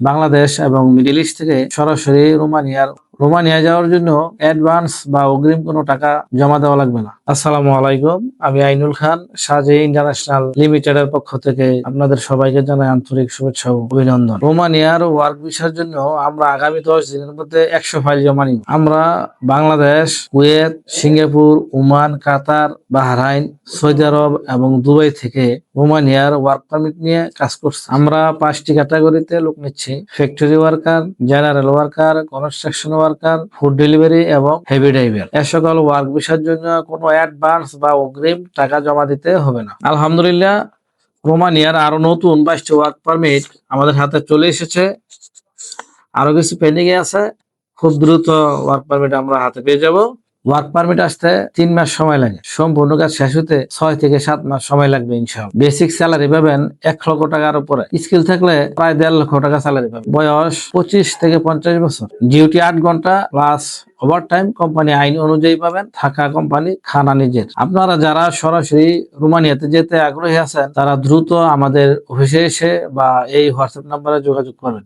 বাংলাদেশ এবং middle east থেকে সরাসরি রোমানিয়া যাওয়ার জন্য অ্যাডভান্স বা অগ্রিম কোনো টাকা জমা দেওয়া লাগবে না। আসসালামু আলাইকুম, আমি আইনুল খান, শাহজাহান ইন্টারন্যাশনাল লিমিটেডের পক্ষ থেকে আপনাদের সবাইকে জানাই আন্তরিক শুভেচ্ছা ও অভিনন্দন। রোমানিয়ার ওয়ার্ক ভিসার জন্য আমরা আগামী 10 দিনের মধ্যে 100 ফাইল জমা নিব। আমরা বাংলাদেশ, কুয়েত, সিঙ্গাপুর, ওমান, কাতার, বাহরাইন, সৌদি আরব এবং দুবাই থেকে রোমানিয়ার ওয়ার্ক পারমিট নিয়ে কাজ করছি। আমরা 5টি ক্যাটাগরিতে লোক নিচ্ছি: factory worker, general worker, construction worker, food delivery এবং হেভি ড্রাইভার। এ সকল ওয়ার্ক ভিসার জন্য কোনো অ্যাডভান্স বা অগ্রিম টাকা জমা দিতে হবে না। আলহামদুলিল্লাহ, রোমানিয়ার আরো নতুন 22টি ওয়ার্ক পারমিট আমাদের হাতে চলে এসেছে। আরো কিছু পেন্ডিং এ আছে, খুব দ্রুত ওয়ার্ক পারমিট আমরা হাতে পেয়ে যাব। ওয়ার্ক পারমিট আসতে 3 মাস সময় লাগে, সম্পূর্ণ কাজ শেষ হতে 6 থেকে 7 মাস সময় লাগবে ইনশাআল্লাহ। বেসিক স্যালারি পাবেন 1 লক্ষ টাকার উপরে, স্কিল থাকলে প্রায় 1.5 লক্ষ টাকা স্যালারি পাবেন। বয়স 25 থেকে 50 বছর, ডিউটি 8 ঘন্টা প্লাস ওভারটাইম কোম্পানি আইন অনুযায়ী পাবেন, থাকা কোম্পানি, খানা নিজের। আপনারা যারা সরাসরি রোমানিয়াতে যেতে আগ্রহী আছেন তারা দ্রুত আমাদের অফিসে এসে বা এই হোয়াটসঅ্যাপ নাম্বারে যোগাযোগ করবেন।